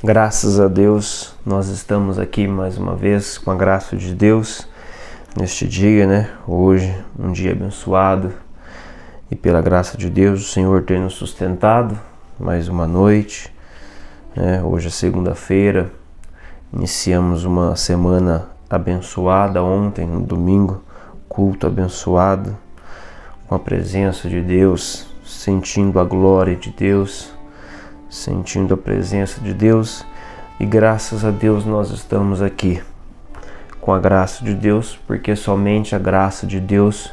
Graças a Deus, nós estamos aqui mais uma vez com a graça de Deus neste dia, né? Hoje, um dia abençoado, e pela graça de Deus, o Senhor tem nos sustentado mais uma noite, né? Hoje é segunda-feira, iniciamos uma semana abençoada. Ontem, no domingo, culto abençoado, com a presença de Deus, sentindo a glória de Deus, sentindo a presença de Deus, e graças a Deus nós estamos aqui com a graça de Deus, porque somente a graça de Deus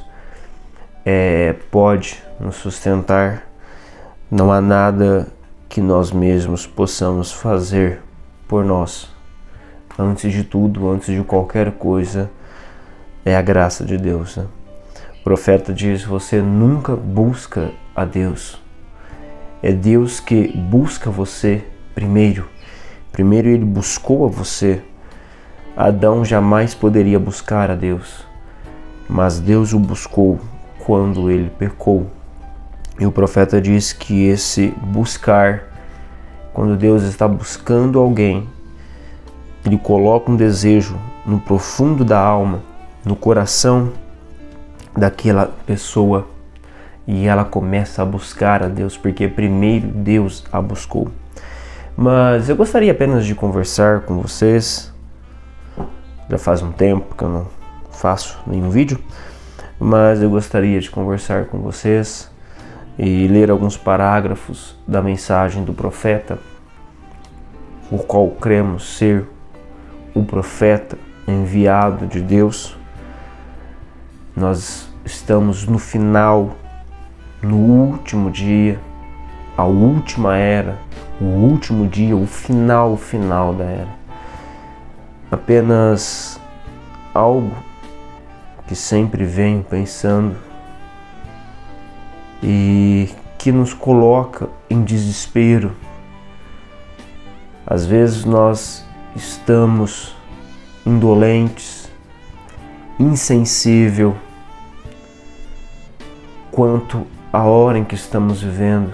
pode nos sustentar. Não há nada que nós mesmos possamos fazer por nós. Antes de tudo, antes de qualquer coisa, é a graça de Deus, né? O profeta diz: você nunca busca a Deus. É Deus que busca você primeiro. Primeiro ele buscou a você. Adão jamais poderia buscar a Deus, mas Deus o buscou quando ele pecou. E o profeta diz que esse buscar, quando Deus está buscando alguém, ele coloca um desejo no profundo da alma, no coração daquela pessoa, e ela começa a buscar a Deus, porque primeiro Deus a buscou. Mas eu gostaria apenas de conversar com vocês. Já faz um tempo que eu não faço nenhum vídeo, mas eu gostaria de conversar com vocês e ler alguns parágrafos da mensagem do profeta, o qual cremos ser o profeta enviado de Deus. Nós estamos no final, no último dia, a última era, o último dia, o final da era. Apenas algo que sempre venho pensando e que nos coloca em desespero. Às vezes nós estamos indolentes, insensível quanto à hora em que estamos vivendo,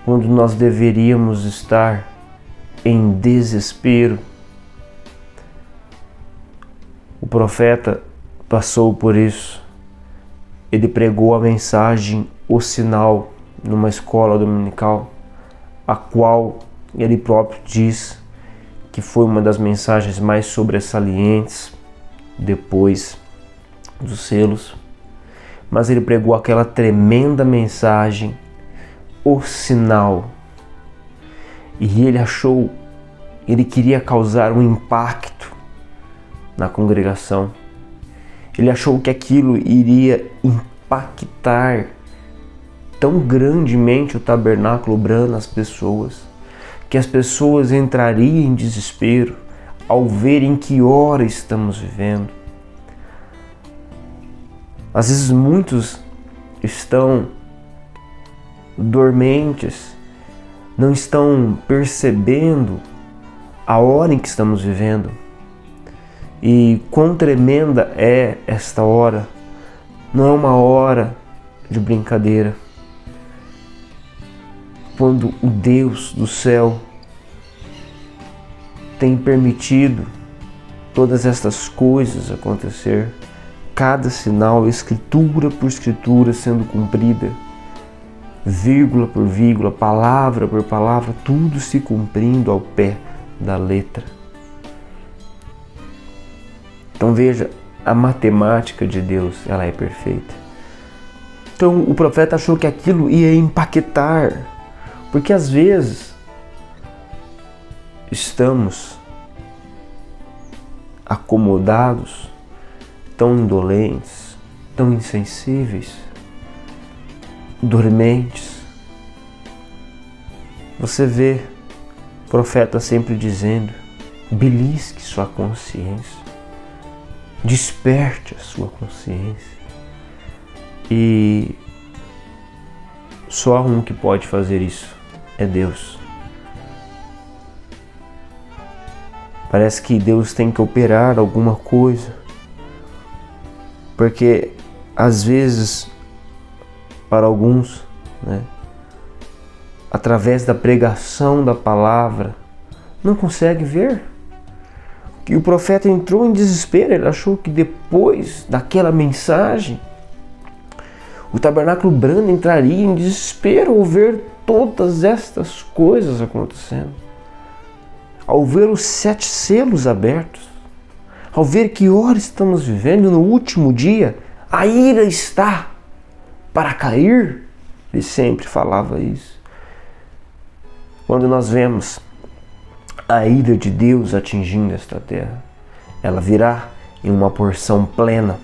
quando nós deveríamos estar em desespero. O profeta passou por isso. Ele pregou a mensagem O Sinal numa escola dominical, a qual ele próprio diz que foi uma das mensagens mais sobressalentes depois dos selos. Mas ele pregou aquela tremenda mensagem, O Sinal, e ele queria causar um impacto na congregação. Ele achou que aquilo iria impactar tão grandemente o tabernáculo Bran nas pessoas, que as pessoas entrariam em desespero ao verem que hora estamos vivendo. Às vezes muitos estão dormentes, não estão percebendo a hora em que estamos vivendo. E quão tremenda é esta hora. Não é uma hora de brincadeira. Quando o Deus do céu tem permitido todas estas coisas acontecer, cada sinal, escritura por escritura sendo cumprida, vírgula por vírgula, palavra por palavra, tudo se cumprindo ao pé da letra. Então veja, a matemática de Deus, ela é perfeita. Então o profeta achou que aquilo ia impactar, porque às vezes estamos acomodados, tão indolentes, tão insensíveis, dormentes. Você vê o profeta sempre dizendo: belisque sua consciência, desperte a sua consciência. E só um que pode fazer isso é Deus. Parece que Deus tem que operar alguma coisa, porque às vezes, para alguns, né, através da pregação da palavra, não consegue ver. E o profeta entrou em desespero, ele achou que depois daquela mensagem, o tabernáculo brando entraria em desespero ao ver todas estas coisas acontecendo. Ao ver os 7 selos abertos, ao ver que hora estamos vivendo no último dia, a ira está para cair. Ele sempre falava isso. Quando nós vemos a ira de Deus atingindo esta terra, ela virá em uma porção plena.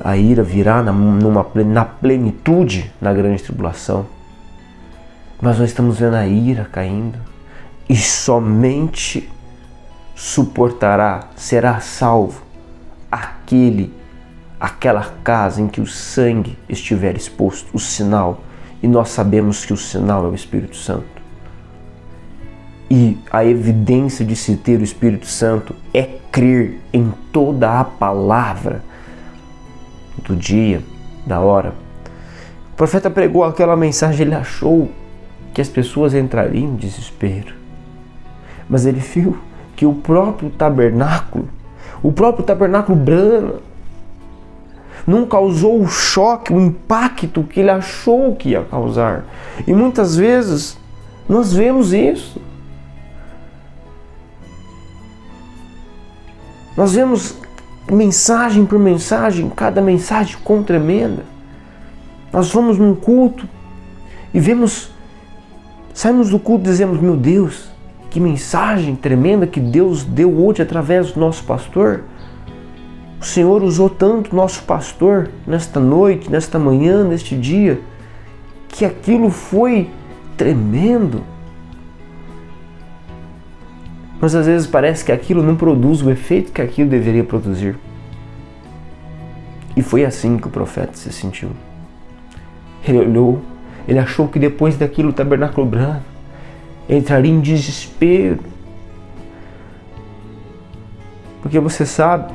A ira virá na plenitude na grande tribulação. Mas nós estamos vendo a ira caindo, e somente suportará, será salvo aquela casa em que o sangue estiver exposto, o sinal. E nós sabemos que o sinal é o Espírito Santo. E a evidência de se ter o Espírito Santo é crer em toda a palavra do dia, da hora. O profeta pregou aquela mensagem, ele achou que as pessoas entrariam em desespero. Mas ele viu que o próprio tabernáculo brana, não causou o choque, o impacto que ele achou que ia causar. E muitas vezes nós vemos isso. Nós vemos mensagem por mensagem, cada mensagem quão tremenda. Nós vamos num culto e saímos do culto e dizemos: meu Deus, que mensagem tremenda que Deus deu hoje através do nosso pastor. O Senhor usou tanto o nosso pastor nesta noite, nesta manhã, neste dia, que aquilo foi tremendo. Mas às vezes parece que aquilo não produz o efeito que aquilo deveria produzir. E foi assim que o profeta se sentiu. Ele olhou, ele achou que depois daquilo o tabernáculo brando entraria em desespero. Porque você sabe,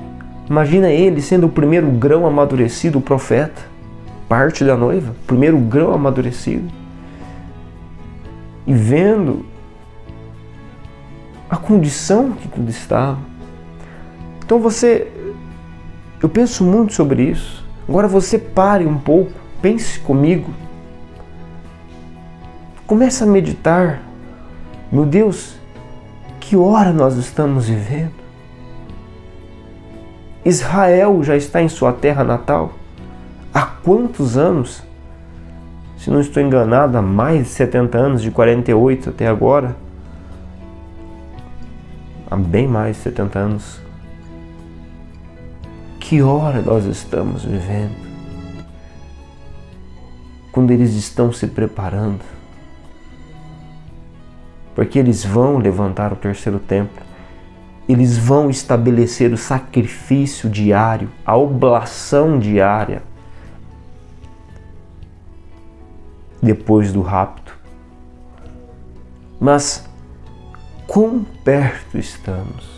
imagina ele sendo o primeiro grão amadurecido, o profeta, parte da noiva, primeiro grão amadurecido, e vendo a condição que tudo estava. Então eu penso muito sobre isso. Agora você pare um pouco, pense comigo. Comece a meditar. Meu Deus, que hora nós estamos vivendo? Israel já está em sua terra natal. Há quantos anos? Se não estou enganado, há mais de 70 anos, de 48 até agora. Há bem mais de 70 anos. Que hora nós estamos vivendo? Quando eles estão se preparando, porque eles vão levantar o terceiro templo, eles vão estabelecer o sacrifício diário, a oblação diária, depois do rapto. Mas quão perto estamos?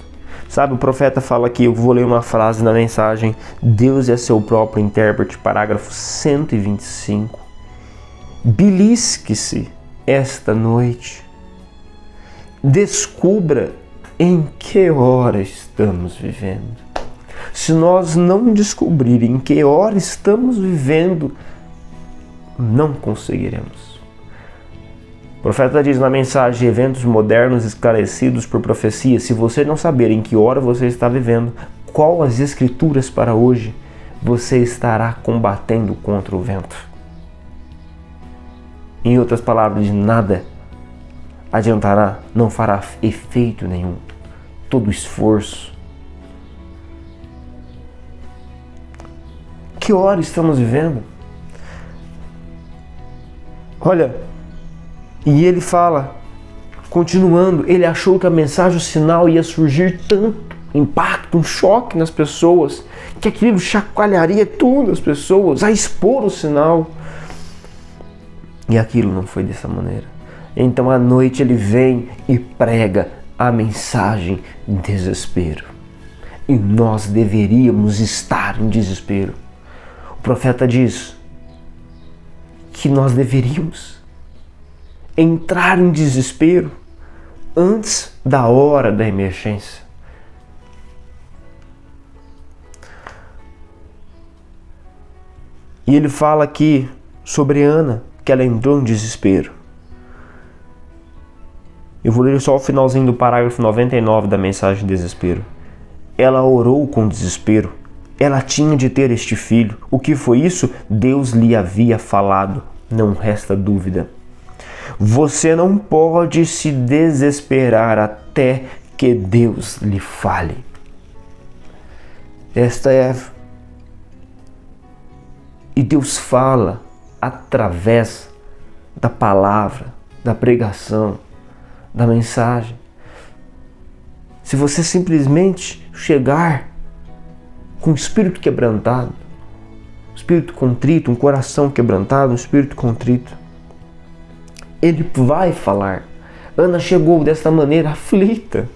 Sabe, o profeta fala aqui, eu vou ler uma frase na mensagem: Deus é seu próprio intérprete, parágrafo 125. Belisque-se esta noite, descubra em que hora estamos vivendo. Se nós não descobrirmos em que hora estamos vivendo, não conseguiremos. O profeta diz na mensagem: eventos modernos esclarecidos por profecia. Se você não saber em que hora você está vivendo, qual as escrituras para hoje, você estará combatendo contra o vento. Em outras palavras, de nada adiantará, não fará efeito nenhum todo esforço. Que hora estamos vivendo? Olha, e ele fala, continuando, ele achou que a mensagem, o sinal ia surgir tanto impacto, um choque nas pessoas, que aquilo chacoalharia tudo as pessoas, a expor o sinal. E aquilo não foi dessa maneira. Então à noite ele vem e prega a mensagem de desespero. E nós deveríamos estar em desespero. O profeta diz que nós deveríamos. entrar em desespero antes da hora da emergência. E ele fala aqui sobre Ana, que ela entrou em desespero. Eu vou ler só o finalzinho do parágrafo 99 da mensagem de desespero. Ela orou com desespero. Ela tinha de ter este filho. O que foi isso? Deus lhe havia falado. Não resta dúvida. Você não pode se desesperar até que Deus lhe fale. E Deus fala através da palavra, da pregação, da mensagem. Se você simplesmente chegar com o espírito quebrantado, um espírito contrito, um coração quebrantado, um espírito contrito, Ele vai falar. Ana chegou desta maneira aflita.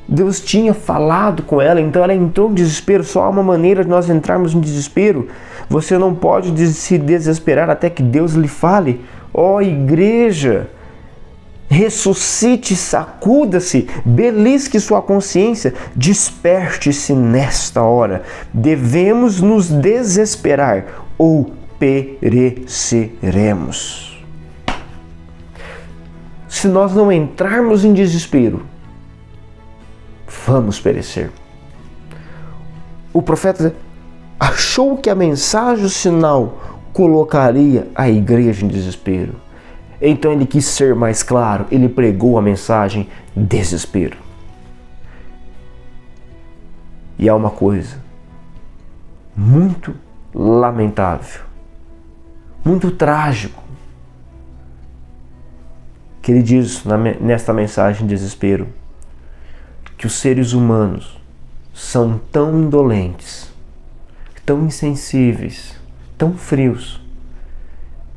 Deus tinha falado com ela, então ela entrou em desespero. Só há uma maneira de nós entrarmos em desespero. Você não pode se desesperar até que Deus lhe fale. Ó igreja, ressuscite, sacuda-se, belisque sua consciência, desperte-se nesta hora. Devemos nos desesperar ou pereceremos. Se nós não entrarmos em desespero, vamos perecer. O profeta achou que a mensagem, o sinal, colocaria a igreja em desespero. Então ele quis ser mais claro, ele pregou a mensagem desespero. E há uma coisa muito lamentável, muito trágico, que ele diz nesta mensagem desespero, que os seres humanos são tão indolentes, tão insensíveis, tão frios,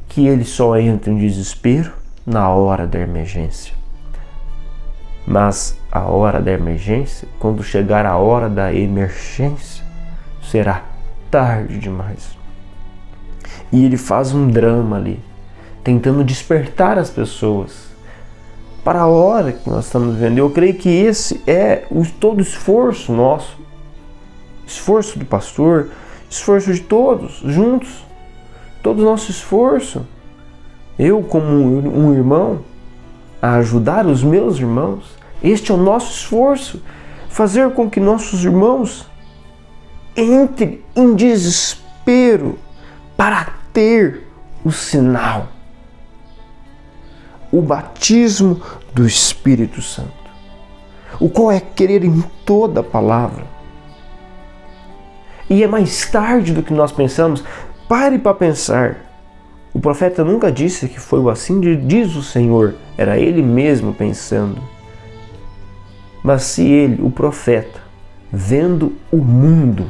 que eles só entram em desespero na hora da emergência. Mas a hora da emergência, quando chegar a hora da emergência, será tarde demais. E ele faz um drama ali, tentando despertar as pessoas para a hora que nós estamos vivendo. Eu creio que esse é todo o esforço nosso, esforço do pastor, esforço de todos juntos, todo o nosso esforço, eu como um irmão, a ajudar os meus irmãos. Este é o nosso esforço, fazer com que nossos irmãos entrem em desespero para ter o sinal, o batismo do Espírito Santo, o qual é crer em toda a palavra. E é mais tarde do que nós pensamos. Pare para pensar. O profeta nunca disse que foi o assim diz o Senhor. Era ele mesmo pensando. Mas se ele, o profeta, vendo o mundo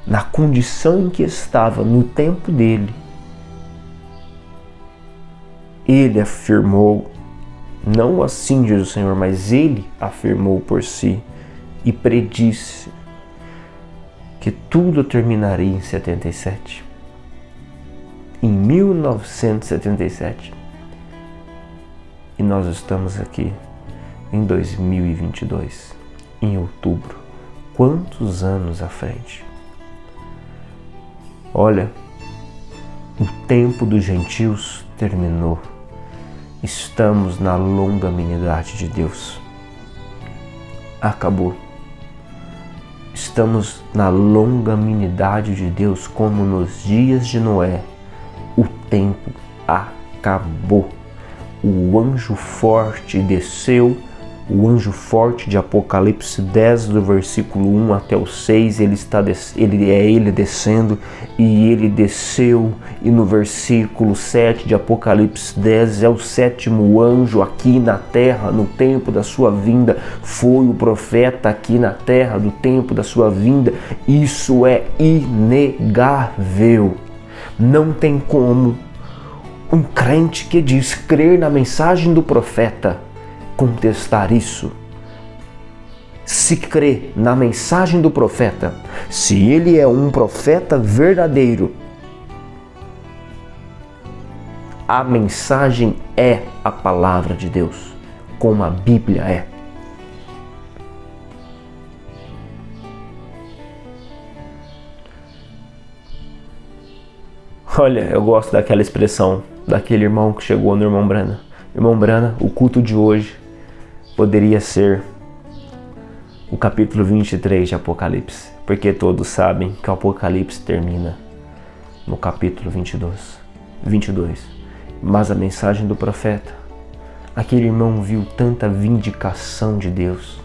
na condição em que estava no tempo dele, ele afirmou, não assim diz o Senhor, mas ele afirmou por si e predisse que tudo terminaria em 77. Em 1977. E nós estamos aqui em 2022, em outubro. Quantos anos à frente? Olha, o tempo dos gentios terminou. Estamos na longanimidade de Deus. Acabou. Estamos na longanimidade de Deus como nos dias de Noé. O tempo acabou. O anjo forte desceu. O anjo forte de Apocalipse 10, do versículo 1 até o 6, ele descendo, e ele desceu, e no versículo 7 de Apocalipse 10 é o sétimo anjo aqui na terra, no tempo da sua vinda. Foi o profeta aqui na terra, do tempo da sua vinda. Isso é inegável. Não tem como um crente que diz crer na mensagem do profeta contestar isso. Se crê na mensagem do profeta, se ele é um profeta verdadeiro, A mensagem é a palavra de Deus, como a Bíblia é. Olha, eu gosto daquela expressão, daquele irmão que chegou no irmão Brana. Irmão Brana, o culto de hoje poderia ser o capítulo 23 de Apocalipse, porque todos sabem que o Apocalipse termina no capítulo 22. Mas a mensagem do profeta, aquele irmão viu tanta vindicação de Deus,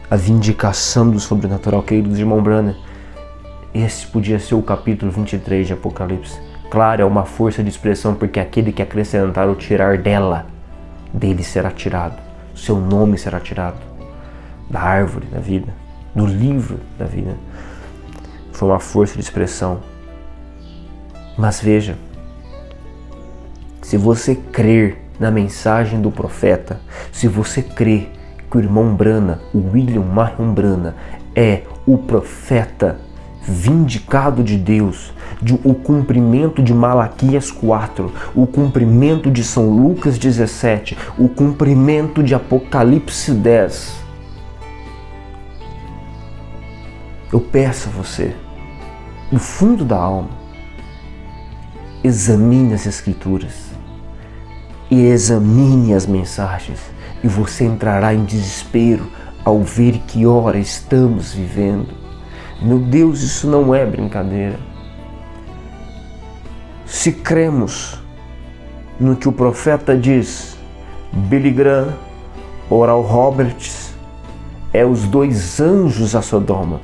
a vindicação do sobrenatural. Queridos irmão Brana, esse podia ser o capítulo 23 de Apocalipse. Claro, é uma força de expressão, porque aquele que acrescentar ou tirar dele será tirado. Seu nome será tirado da árvore da vida, do livro da vida. Foi uma força de expressão. Mas veja, se você crer na mensagem do profeta, se você crer que o irmão Brana, o William Marion Brana, é o profeta vindicado de Deus, o cumprimento de Malaquias 4, o cumprimento de São Lucas 17, o cumprimento de Apocalipse 10. Eu peço a você, do fundo da alma, examine as Escrituras e examine as mensagens, e você entrará em desespero ao ver que hora estamos vivendo. Meu Deus, isso não é brincadeira. Se cremos no que o profeta diz, Billy Graham, Oral Roberts, é os 2 anjos a Sodoma.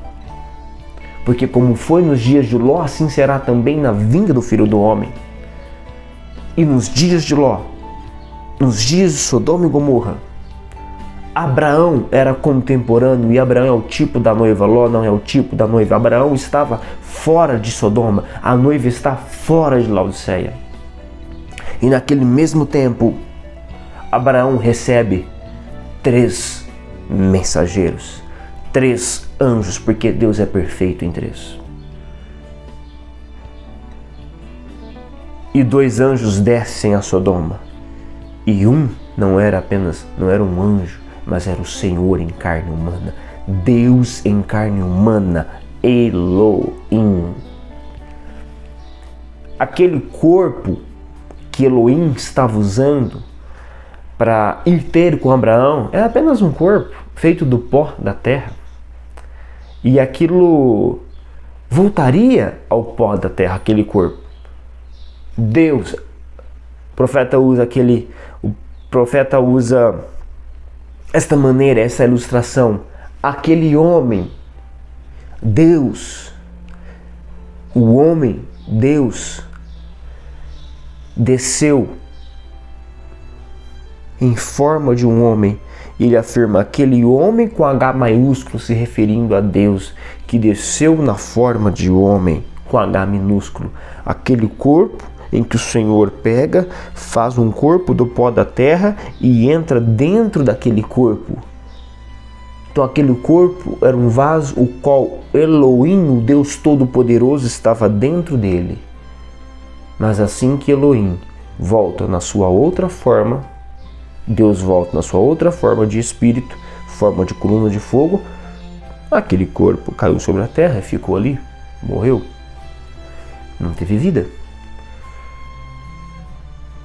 Porque como foi nos dias de Ló, assim será também na vinda do Filho do Homem. E nos dias de Ló, nos dias de Sodoma e Gomorra, Abraão era contemporâneo, e Abraão é o tipo da noiva, Ló não é o tipo da noiva. Abraão estava fora de Sodoma, a noiva está fora de Laodiceia. E naquele mesmo tempo, Abraão recebe 3 mensageiros, 3 anjos, porque Deus é perfeito em 3. E 2 anjos descem a Sodoma, e um não era um anjo, mas era o Senhor em carne humana, Deus em carne humana, Elohim. Aquele corpo que Elohim estava usando para ir ter com Abraão era apenas um corpo feito do pó da terra, e aquilo voltaria ao pó da terra, aquele corpo. Deus, o profeta usa esta maneira, essa ilustração. Aquele homem, Deus, o homem, Deus, desceu em forma de um homem. Ele afirma aquele homem com H maiúsculo, se referindo a Deus, que desceu na forma de homem com H minúsculo. Aquele corpo em que o Senhor pega, faz um corpo do pó da terra e entra dentro daquele corpo. Então aquele corpo era um vaso, o qual Elohim, o Deus Todo-Poderoso, estava dentro dele. Mas assim que Elohim volta na sua outra forma, Deus volta na sua outra forma de espírito, forma de coluna de fogo, aquele corpo caiu sobre a terra e ficou ali, morreu, não teve vida.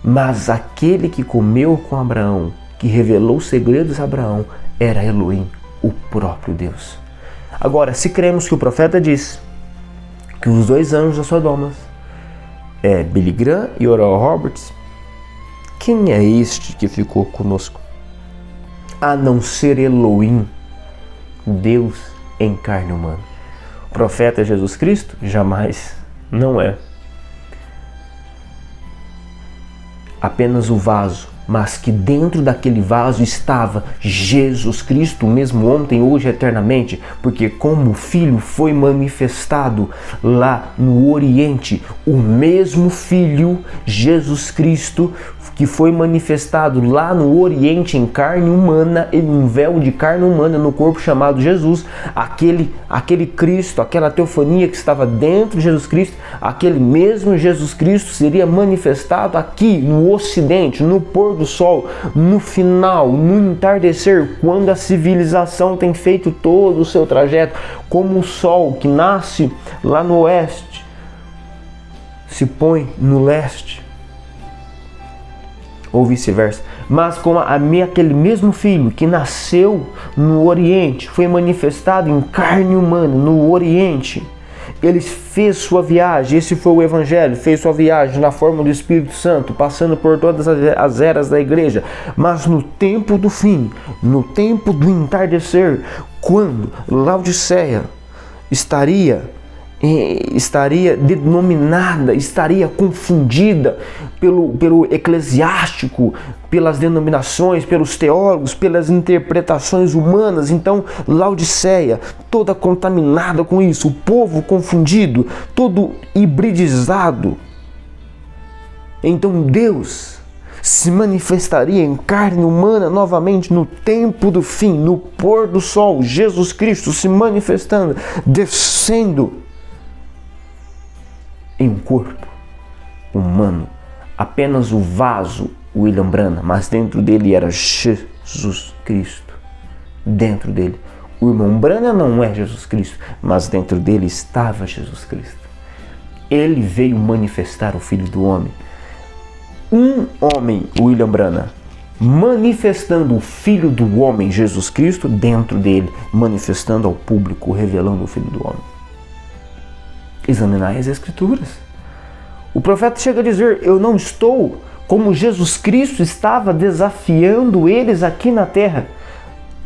Mas aquele que comeu com Abraão, que revelou os segredos a Abraão, era Elohim, o próprio Deus. Agora, se cremos que o profeta diz que os 2 anjos da Sodoma é Billy Graham e Oral Roberts, quem é este que ficou conosco? A não ser Elohim, Deus em carne humana. O profeta é Jesus Cristo? Jamais, não é. Apenas o vaso mas que dentro daquele vaso estava Jesus Cristo, o mesmo ontem, hoje, eternamente, porque como o Filho foi manifestado lá no Oriente, o mesmo Filho, Jesus Cristo, que foi manifestado lá no Oriente em carne humana, em um véu de carne humana no corpo chamado Jesus, aquele Cristo, aquela teofania que estava dentro de Jesus Cristo, aquele mesmo Jesus Cristo seria manifestado aqui no Ocidente, no pôr do sol, no final, no entardecer, quando a civilização tem feito todo o seu trajeto, como o sol que nasce lá no oeste, se põe no leste, ou vice-versa, mas como aquele mesmo Filho que nasceu no Oriente, foi manifestado em carne humana no Oriente, ele fez sua viagem, esse foi o Evangelho, fez sua viagem na forma do Espírito Santo, passando por todas as eras da igreja, mas no tempo do fim, no tempo do entardecer, quando Laodiceia estaria denominada, estaria confundida pelo eclesiástico, pelas denominações, pelos teólogos, pelas interpretações humanas. Então, Laodiceia, toda contaminada com isso, o povo confundido, todo hibridizado. Então, Deus se manifestaria em carne humana novamente no tempo do fim, no pôr do sol, Jesus Cristo se manifestando, descendo em um corpo humano, apenas o vaso, William Branham, mas dentro dele era Jesus Cristo, dentro dele. O irmão Branham não é Jesus Cristo, mas dentro dele estava Jesus Cristo. Ele veio manifestar o Filho do Homem. Um homem, William Branham, manifestando o Filho do Homem, Jesus Cristo, dentro dele, manifestando ao público, revelando o Filho do Homem. Examinai as Escrituras. O profeta chega a dizer: eu não estou como Jesus Cristo estava desafiando eles aqui na terra.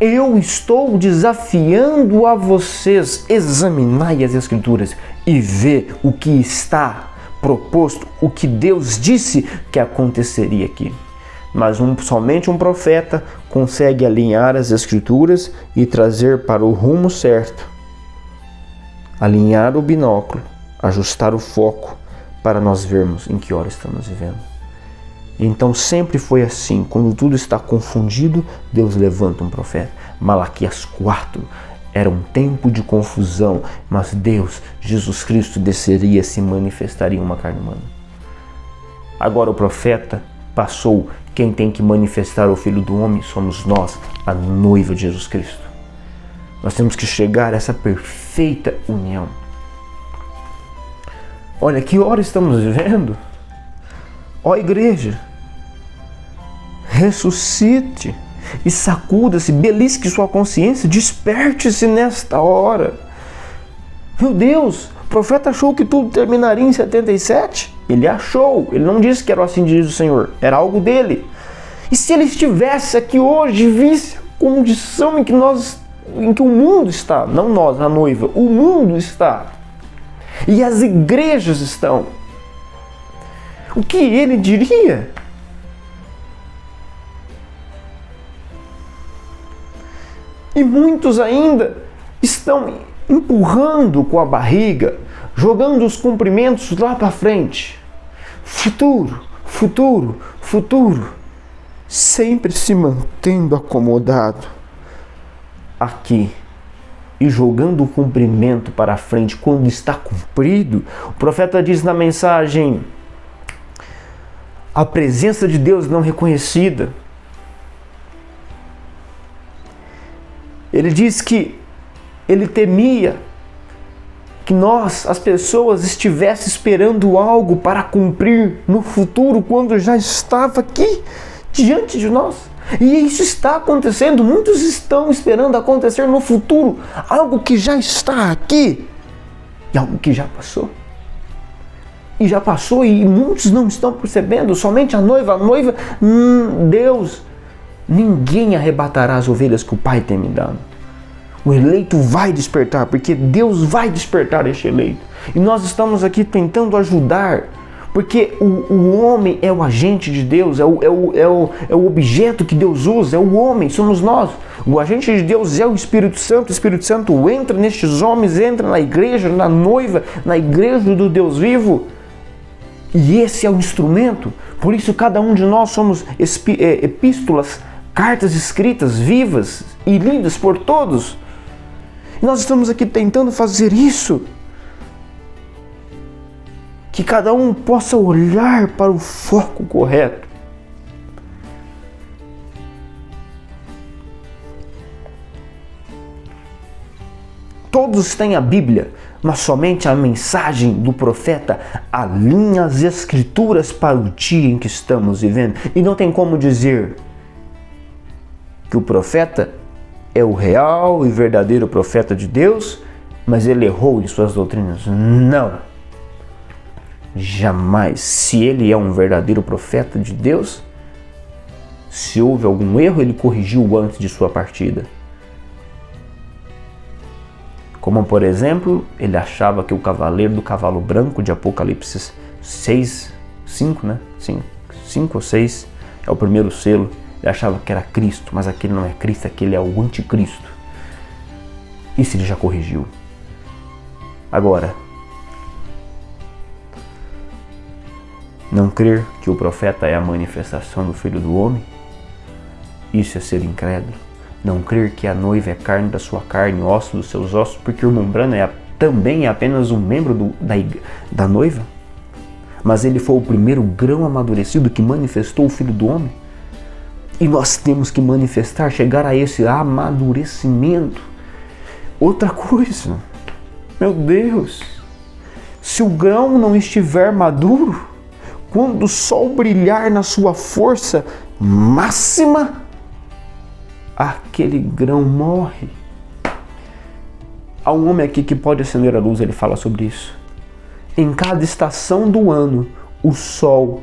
Eu estou desafiando a vocês. Examinai as Escrituras e vê o que está proposto, o que Deus disse que aconteceria aqui. Mas somente um profeta consegue alinhar as Escrituras e trazer para o rumo certo, alinhar o binóculo, ajustar o foco para nós vermos em que hora estamos vivendo. Então sempre foi assim, quando tudo está confundido, Deus levanta um profeta. Malaquias 4 era um tempo de confusão, mas Deus, Jesus Cristo, desceria e se manifestaria em uma carne humana. Agora o profeta passou, quem tem que manifestar o Filho do Homem somos nós, a noiva de Jesus Cristo. Nós temos que chegar a essa perfeita união. Olha, que hora estamos vivendo? Ó igreja, ressuscite e sacuda-se, belisque sua consciência, desperte-se nesta hora. Meu Deus, o profeta achou que tudo terminaria em 77? Ele achou, ele não disse que era assim diz o Senhor, era algo dele. E se ele estivesse aqui hoje, visse a condição em que o mundo está, não nós, a noiva, o mundo está, e as igrejas estão, o que ele diria? E muitos ainda estão empurrando com a barriga, jogando os cumprimentos lá para frente. Futuro, futuro, futuro. Sempre se mantendo acomodado aqui e jogando o cumprimento para frente quando está cumprido. O profeta diz na mensagem: a presença de Deus não reconhecida. Ele diz que ele temia que nós, as pessoas, estivessem esperando algo para cumprir no futuro, quando já estava aqui diante de nós. E isso está acontecendo, muitos estão esperando acontecer no futuro, algo que já está aqui e algo que já passou. E já passou e muitos não estão percebendo, somente a noiva, Deus, ninguém arrebatará as ovelhas que o Pai tem me dado. O eleito vai despertar, porque Deus vai despertar este eleito. E nós estamos aqui tentando ajudar, Porque o homem é o agente de Deus, é o objeto que Deus usa, é o homem, somos nós. O agente de Deus é o Espírito Santo entra nestes homens, entra na igreja, na noiva, na igreja do Deus vivo. E esse é o instrumento. Por isso cada um de nós somos epístolas, cartas escritas, vivas e lidas por todos. E nós estamos aqui tentando fazer isso. Que cada um possa olhar para o foco correto. Todos têm a Bíblia, mas somente a mensagem do profeta alinha as Escrituras para o dia em que estamos vivendo. E não tem como dizer que o profeta é o real e verdadeiro profeta de Deus, mas ele errou em suas doutrinas. Não. Jamais. Se ele é um verdadeiro profeta de Deus, se houve algum erro, ele corrigiu antes de sua partida. Como, por exemplo, ele achava que o cavaleiro do cavalo branco de Apocalipse 5 ou 6, é o primeiro selo. Ele achava que era Cristo, mas aquele não é Cristo, aquele é o anticristo. Isso ele já corrigiu. Agora, não crer que o profeta é a manifestação do Filho do Homem, isso é ser incrédulo. Não crer que a noiva é carne da sua carne, osso dos seus ossos, porque o irmão Branham também é apenas um membro da noiva. Mas ele foi o primeiro grão amadurecido que manifestou o Filho do Homem. E nós temos que manifestar, chegar a esse amadurecimento. Outra coisa, meu Deus, se o grão não estiver maduro, quando o sol brilhar na sua força máxima, aquele grão morre. Há um homem aqui que pode acender a luz, ele fala sobre isso. Em cada estação do ano, o sol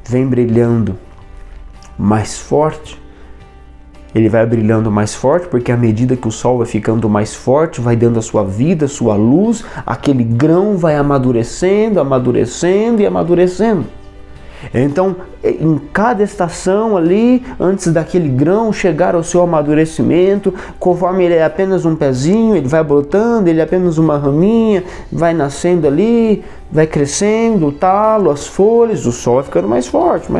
vem brilhando mais forte. Ele vai brilhando mais forte, porque à medida que o sol vai ficando mais forte, vai dando a sua vida, a sua luz, aquele grão vai amadurecendo, amadurecendo e amadurecendo. Então, em cada estação ali, antes daquele grão chegar ao seu amadurecimento, conforme ele é apenas um pezinho, ele vai brotando, ele é apenas uma raminha, vai nascendo ali, vai crescendo, o talo, as folhas, o sol vai ficando mais forte,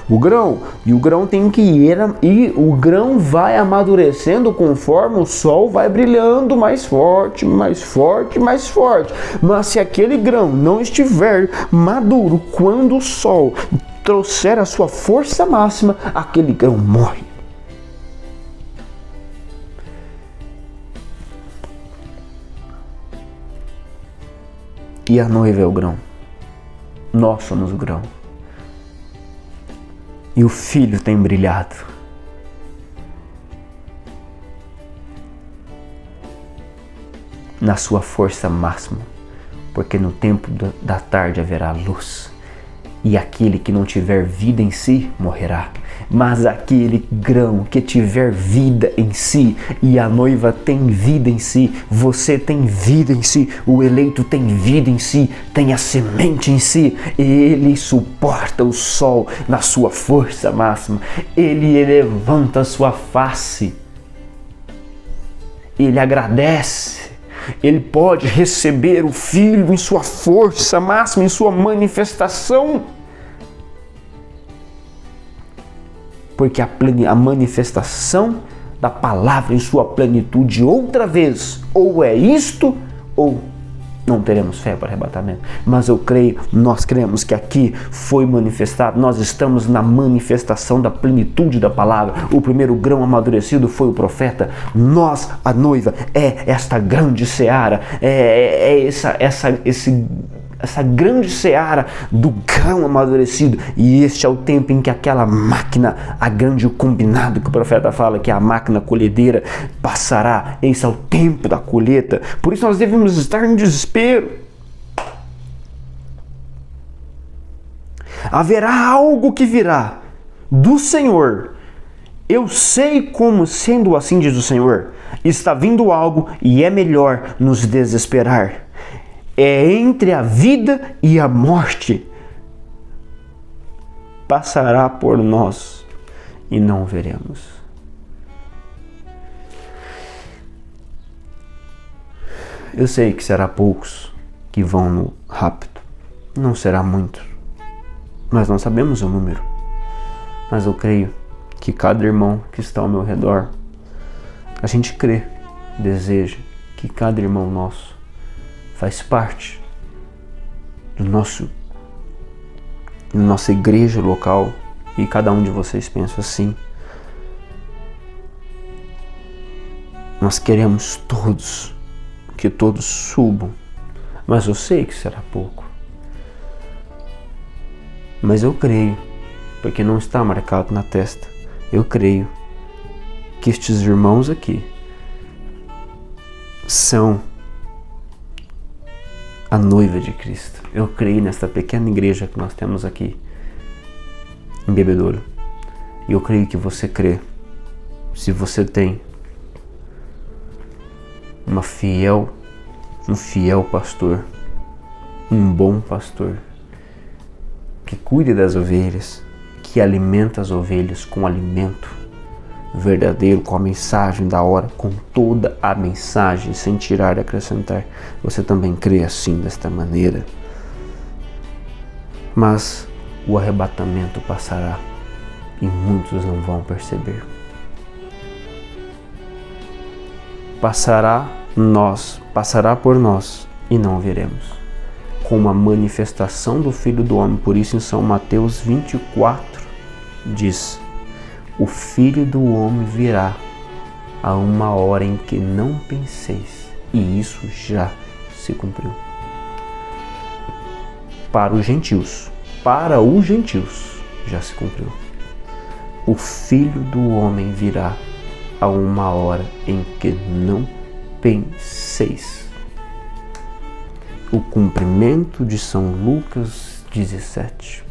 o grão. E o grão tem que ir, e o grão vai amadurecendo conforme o sol vai brilhando mais forte. Mas se aquele grão não estiver maduro, quando o sol trouxer a sua força máxima, aquele grão morre. E a noiva é o grão. Nós somos o grão. E o filho tem brilhado. Na sua força máxima. Porque no tempo da tarde haverá luz. E aquele que não tiver vida em si, morrerá. Mas aquele grão que tiver vida em si, e a noiva tem vida em si, você tem vida em si, o eleito tem vida em si, tem a semente em si, ele suporta o sol na sua força máxima, ele levanta a sua face, ele agradece. Ele pode receber o Filho em sua força máxima, em sua manifestação. Porque a manifestação da palavra em sua plenitude, outra vez, ou é isto, ou não teremos fé para arrebatamento. Mas eu creio, nós cremos que aqui foi manifestado, nós estamos na manifestação da plenitude da palavra. O primeiro grão amadurecido foi o profeta. Nós, a noiva, é esta grande seara, essa grande seara do grão amadurecido. E este é o tempo em que aquela máquina, a grande combinado que o profeta fala, que é a máquina colhedeira, passará. Esse é o tempo da colheita. Por isso nós devemos estar em desespero. Haverá algo que virá do Senhor. Eu sei como, sendo assim, diz o Senhor, está vindo algo e é melhor nos desesperar. é entre a vida e a morte. Passará por nós e não o veremos. Eu sei que será poucos que vão no rapto. Não será muitos. Nós não sabemos o número. Mas eu creio que cada irmão que está ao meu redor, a gente crê, deseja que cada irmão nosso faz parte do nossa igreja local, e cada um de vocês pensa assim. Nós queremos todos, que todos subam, mas eu sei que será pouco. Mas eu creio, porque não está marcado na testa, eu creio que estes irmãos aqui são a noiva de Cristo. Eu creio nesta pequena igreja que nós temos aqui em Bebedouro. E eu creio que você crê. Se você tem um fiel pastor, um bom pastor, que cuide das ovelhas, que alimenta as ovelhas com alimento verdadeiro, com a mensagem da hora, com toda a mensagem, sem tirar e acrescentar. Você também crê assim, desta maneira? Mas o arrebatamento passará e muitos não vão perceber. Passará por nós e não veremos, como a manifestação do Filho do Homem. Por isso em São Mateus 24 diz: o Filho do Homem virá a uma hora em que não penseis, e isso já se cumpriu. Para os gentios já se cumpriu. O Filho do Homem virá a uma hora em que não penseis. O cumprimento de São Lucas 17.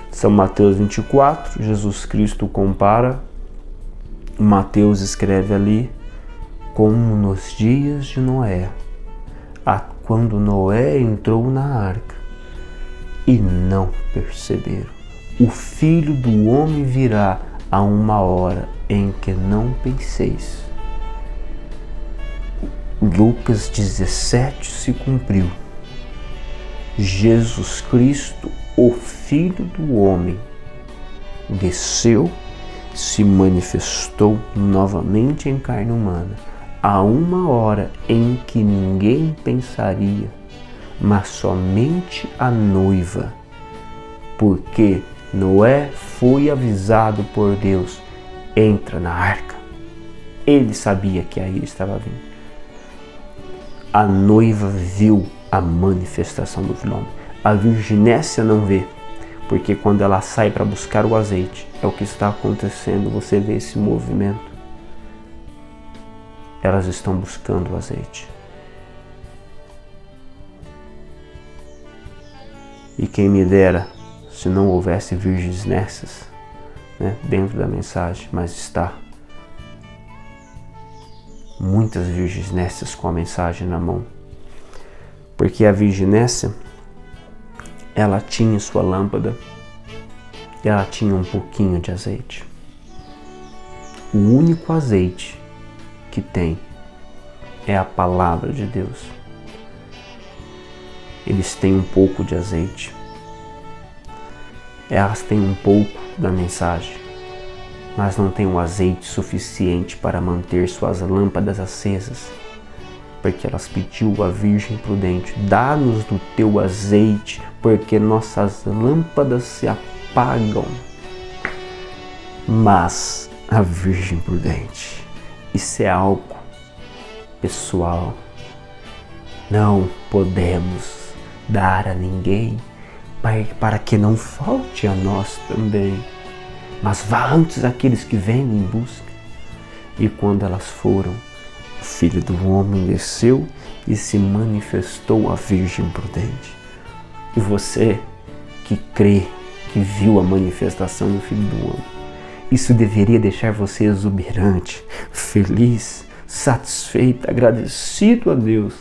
São Mateus 24, Jesus Cristo compara. Mateus escreve ali: como nos dias de Noé, quando Noé entrou na arca, e não perceberam. O Filho do Homem virá a uma hora em que não penseis. Lucas 17 se cumpriu. Jesus Cristo, o Filho do Homem, desceu, se manifestou novamente em carne humana, a uma hora em que ninguém pensaria, mas somente a noiva, porque Noé foi avisado por Deus: entra na arca. Ele sabia que aí estava vindo. A noiva viu a manifestação do Filho do Homem. A virginécia não vê, porque quando ela sai para buscar o azeite, é o que está acontecendo. Você vê esse movimento. Elas estão buscando o azeite. E quem me dera se não houvesse virgens nessas, dentro da mensagem, mas está. Muitas virgens nessas com a mensagem na mão. Porque a virginécia, ela tinha sua lâmpada e ela tinha um pouquinho de azeite. O único azeite que tem é a palavra de Deus. Eles têm um pouco de azeite. Elas têm um pouco da mensagem, mas não têm o azeite suficiente para manter suas lâmpadas acesas, porque elas pediu à Virgem prudente: dá-nos do teu azeite, porque nossas lâmpadas se apagam. Mas a Virgem prudente, isso é algo pessoal, não podemos dar a ninguém, para que não falte a nós também. Mas vá antes aqueles que vêm em busca. E quando elas foram, o Filho do Homem desceu e se manifestou à Virgem prudente. E você que crê, que viu a manifestação do Filho do Homem, isso deveria deixar você exuberante, feliz, satisfeito, agradecido a Deus,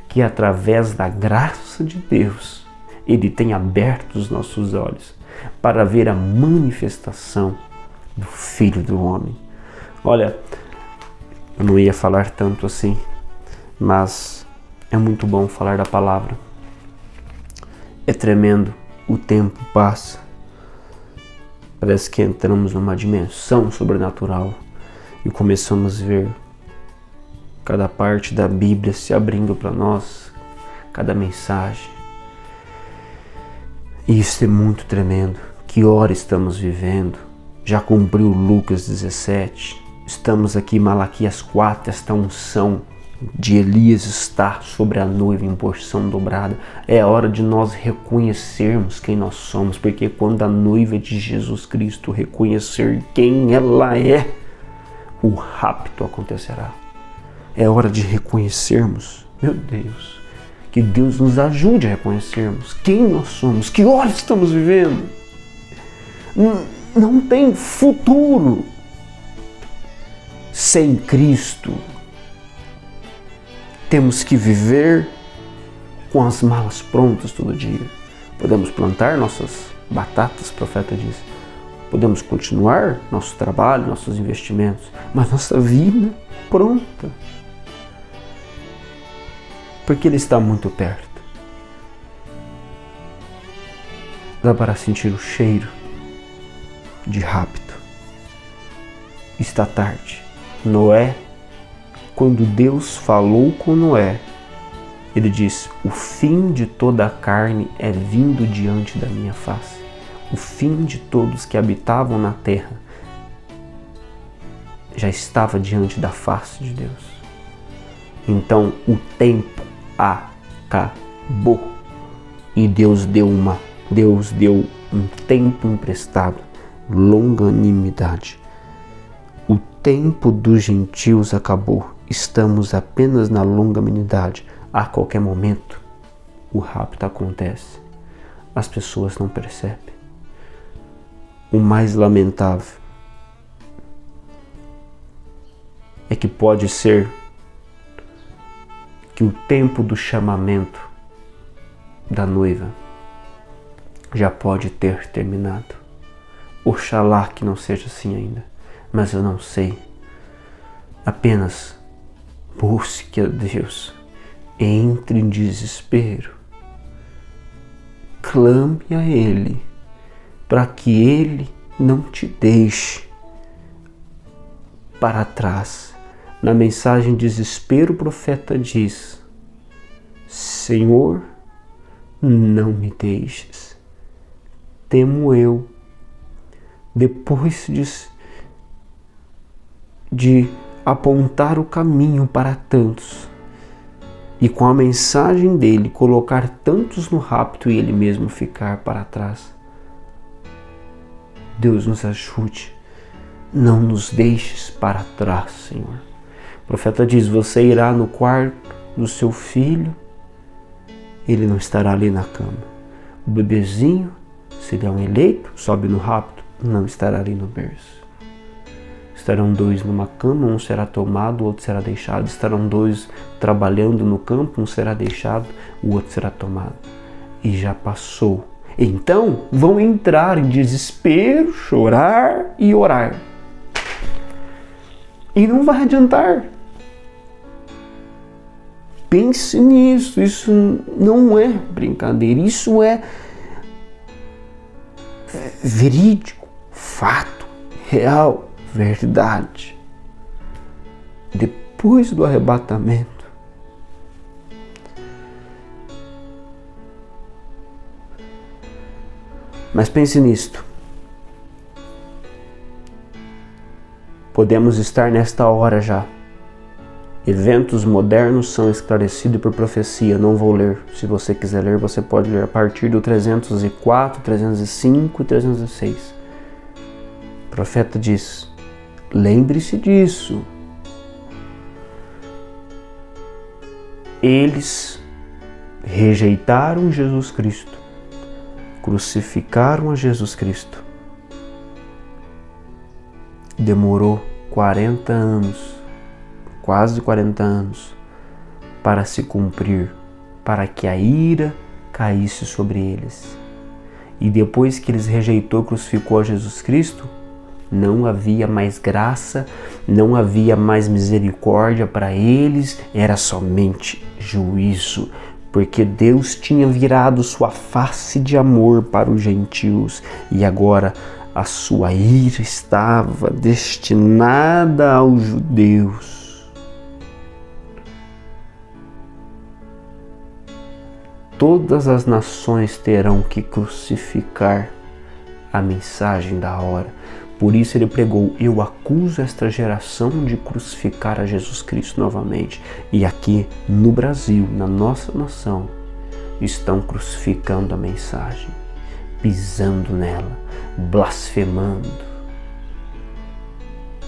que através da graça de Deus, Ele tem aberto os nossos olhos para ver a manifestação do Filho do Homem. Olha, eu não ia falar tanto assim, mas é muito bom falar da palavra. É tremendo, o tempo passa. Parece que entramos numa dimensão sobrenatural e começamos a ver cada parte da Bíblia se abrindo para nós, cada mensagem. E isso é muito tremendo. Que hora estamos vivendo? Já cumpriu Lucas 17. Estamos aqui em Malaquias 4, esta unção de Elias está sobre a noiva em porção dobrada. É hora de nós reconhecermos quem nós somos, porque quando a noiva de Jesus Cristo reconhecer quem ela é, o rapto acontecerá. É hora de reconhecermos, meu Deus, que Deus nos ajude a reconhecermos quem nós somos, que hora estamos vivendo. Não tem futuro sem Cristo. Temos que viver com as malas prontas todo dia. Podemos plantar nossas batatas, o profeta diz. Podemos continuar nosso trabalho, nossos investimentos, mas nossa vida pronta. Porque Ele está muito perto. Dá para sentir o cheiro de rapto. Está tarde. Noé, quando Deus falou com Noé, Ele disse: o fim de toda a carne é vindo diante da minha face. O fim de todos que habitavam na terra já estava diante da face de Deus. Então o tempo acabou. E Deus deu um tempo emprestado, longanimidade. O tempo dos gentios acabou. Estamos apenas na longanimidade. A qualquer momento, o rapto acontece. As pessoas não percebem. O mais lamentável é que pode ser que o tempo do chamamento da noiva já pode ter terminado. Oxalá que não seja assim ainda, mas eu não sei. Apenas busque a Deus, entre em desespero, clame a Ele, para que Ele não te deixe para trás. Na mensagem Desespero, o profeta diz: Senhor, não me deixes, temo eu. Depois de apontar o caminho para tantos, e com a mensagem dele colocar tantos no rapto e ele mesmo ficar para trás, Deus nos ajude, não nos deixes para trás, Senhor. O profeta diz: você irá no quarto do seu filho, ele não estará ali na cama. O bebezinho, se ele é um eleito, sobe no rapto, não estará ali no berço. Estarão dois numa cama, um será tomado, o outro será deixado. Estarão dois trabalhando no campo, um será deixado, o outro será tomado. E já passou. Então vão entrar em desespero, chorar e orar. E não vai adiantar. Pense nisso, isso não é brincadeira, isso é verídico, fato, real, verdade. Depois do arrebatamento, mas pense nisto. Podemos estar nesta hora já. Eventos modernos são esclarecidos por profecia. Não vou ler. Se você quiser ler, você pode ler a partir do 304, 305 e 306. O profeta diz: lembre-se disso. Eles rejeitaram Jesus Cristo, crucificaram a Jesus Cristo. Demorou 40 anos, quase 40 anos, para se cumprir, para que a ira caísse sobre eles. E depois que eles rejeitou, crucificou a Jesus Cristo, não havia mais graça, não havia mais misericórdia para eles, era somente juízo, porque Deus tinha virado sua face de amor para os gentios e agora a sua ira estava destinada aos judeus. Todas as nações terão que crucificar a mensagem da hora. Por isso ele pregou: eu acuso esta geração de crucificar a Jesus Cristo novamente. E aqui no Brasil, na nossa nação, estão crucificando a mensagem, pisando nela, blasfemando.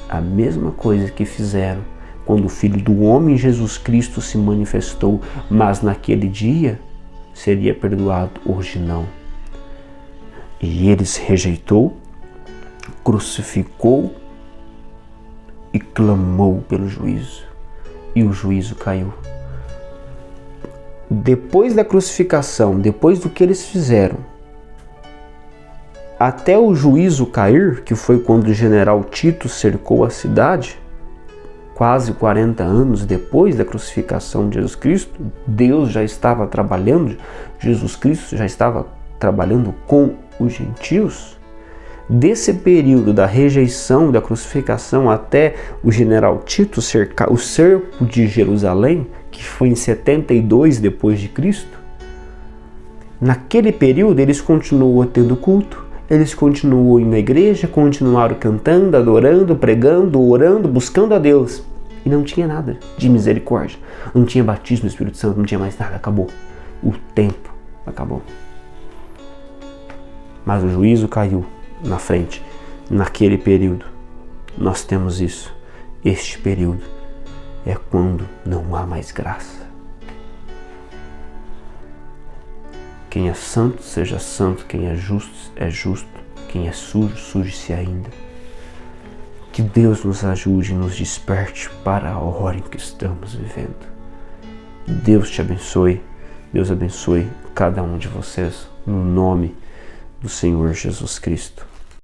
A mesma coisa que fizeram quando o Filho do Homem Jesus Cristo se manifestou, mas naquele dia seria perdoado, hoje não. E eles rejeitou, crucificou e clamou pelo juízo. E o juízo caiu. Depois da crucificação, depois do que eles fizeram, até o juízo cair, que foi quando o general Tito cercou a cidade, quase 40 anos depois da crucificação de Jesus Cristo, Deus já estava trabalhando, Jesus Cristo já estava trabalhando com os gentios. Desse período da rejeição, da crucificação, até o general Tito cercar o cerco de Jerusalém, que foi em 72 depois de Cristo, naquele período eles continuam tendo culto, eles continuam indo à igreja, continuaram cantando, adorando, pregando, orando, buscando a Deus. E não tinha nada de misericórdia, não tinha batismo do Espírito Santo, não tinha mais nada, acabou. O tempo acabou. Mas o juízo caiu na frente, naquele período. Nós temos isso. Este período é quando não há mais graça. Quem é santo, seja santo. Quem é justo. Quem é sujo, suje-se ainda. Que Deus nos ajude e nos desperte para a hora em que estamos vivendo. Deus te abençoe. Deus abençoe cada um de vocês, no nome do Senhor Jesus Cristo.